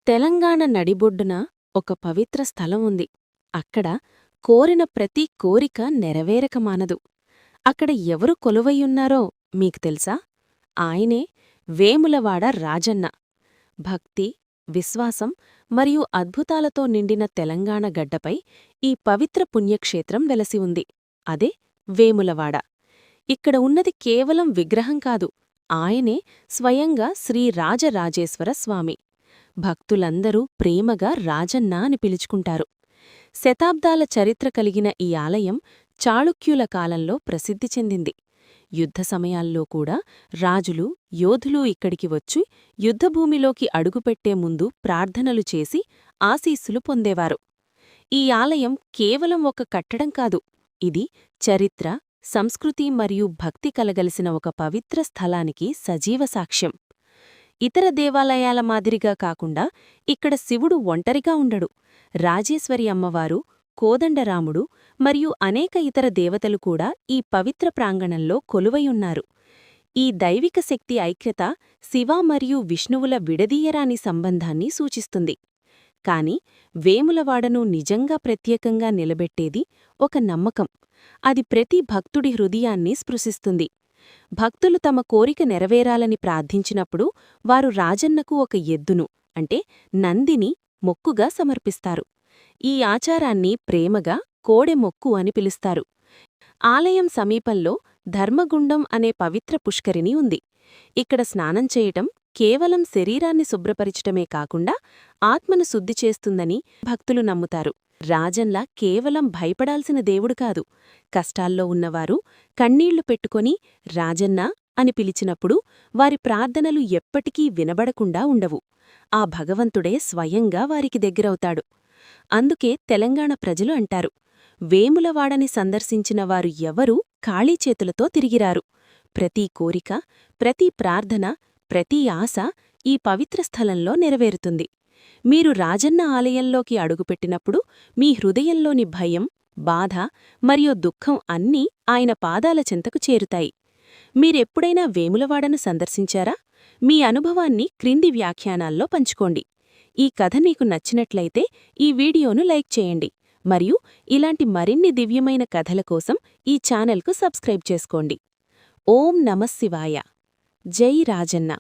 తెలంగాణ నడిబొడ్డున ఒక పవిత్ర స్థలం ఉంది. అక్కడ కోరిన ప్రతి కోరిక నెరవేరక మానదు. అక్కడ ఎవరు కొలువయ్యున్నారో మీకు తెలుసా? ఆయనే వేములవాడ రాజన్న. భక్తి, విశ్వాసం మరియు అద్భుతాలతో నిండిన తెలంగాణ గడ్డపై ఈ పవిత్ర పుణ్యక్షేత్రం వెలసి ఉంది. అదే వేములవాడ. ఇక్కడ ఉన్నది కేవలం విగ్రహం కాదు, ఆయనే స్వయంగా శ్రీ రాజరాజేశ్వర స్వామి. భక్తులందరూ ప్రేమగా రాజన్న అని పిలుచుకుంటారు. శతాబ్దాల చరిత్ర కలిగిన ఈ ఆలయం చాళుక్యుల కాలంలో ప్రసిద్ధి చెందింది. యుద్ధ సమయాల్లో కూడా రాజులు, యోధులు ఇక్కడికి వచ్చి యుద్ధభూమిలోకి అడుగుపెట్టే ముందు ప్రార్థనలు చేసి ఆశీస్సులు పొందేవారు. ఈ ఆలయం కేవలం ఒక కట్టడం కాదు, ఇది చరిత్ర, సంస్కృతి మరియు భక్తి కలగలిసిన ఒక పవిత్ర స్థలానికి సజీవ సాక్ష్యం. ఇతర దేవాలయాల మాదిరిగా కాకుండా ఇక్కడ శివుడు ఒంటరిగా ఉండడు. రాజేశ్వరి అమ్మవారు, కోదండరాముడు మరియు అనేక ఇతర దేవతలు కూడా ఈ పవిత్ర ప్రాంగణంలో కొలువైయున్నారు. ఈ దైవిక శక్తి ఐక్యత శివ మరియు విష్ణువుల విడదీయరాని సంబంధాన్ని సూచిస్తుంది. కాని వేములవాడను నిజంగా ప్రత్యేకంగా నిలబెట్టేది ఒక నమ్మకం. అది ప్రతి భక్తుడి హృదయాన్ని స్పృశిస్తుంది. భక్తులు తమ కోరిక నెరవేరాలని ప్రార్థించినప్పుడు వారు రాజన్నకు ఒక ఎద్దును, అంటే నందిని, మొక్కుగా సమర్పిస్తారు. ఈ ఆచారాన్ని ప్రేమగా కోడెమొక్కు అని పిలుస్తారు. ఆలయం సమీపంలో ధర్మగుండం అనే పవిత్ర పుష్కరిణి ఉంది. ఇక్కడ స్నానం చేయటం కేవలం శరీరాన్ని శుభ్రపరచటమే కాకుండా ఆత్మను శుద్ధి చేస్తుందని భక్తులు నమ్ముతారు. రాజన్లా కేవలం భయపడాల్సిన దేవుడు కాదు. కష్టాల్లో ఉన్నవారు కన్నీళ్లు పెట్టుకొని రాజన్నా అని పిలిచినప్పుడు వారి ప్రార్థనలు ఎప్పటికీ వినబడకుండా ఉండవు. ఆ భగవంతుడే స్వయంగా వారికి దగ్గరవుతాడు. అందుకే తెలంగాణ ప్రజలు అంటారు, వేములవాడని సందర్శించిన వారు ఎవరూ ఖాళీ చేతులతో తిరిగిరారు. ప్రతి కోరిక, ప్రతి ప్రార్థన, ప్రతి ఆశ ఈ పవిత్ర స్థలంలో నెరవేరుతుంది. మీరు రాజన్న ఆలయంలోకి అడుగుపెట్టినప్పుడు మీ హృదయంలోని భయం, బాధ మరియు దుఃఖం అన్నీ ఆయన పాదాల చెంతకు చేరుతాయి. మీరెప్పుడైనా వేములవాడను సందర్శించారా? మీ అనుభవాన్ని క్రింది వ్యాఖ్యానాల్లో పంచుకోండి. ఈ కథ మీకు నచ్చినట్లయితే ఈ వీడియోను లైక్ చేయండి మరియు ఇలాంటి మరిన్ని దివ్యమైన కథల కోసం ఈ ఛానల్కు సబ్స్క్రైబ్ చేసుకోండి. ఓం నమఃశివాయ. జై రాజన్న.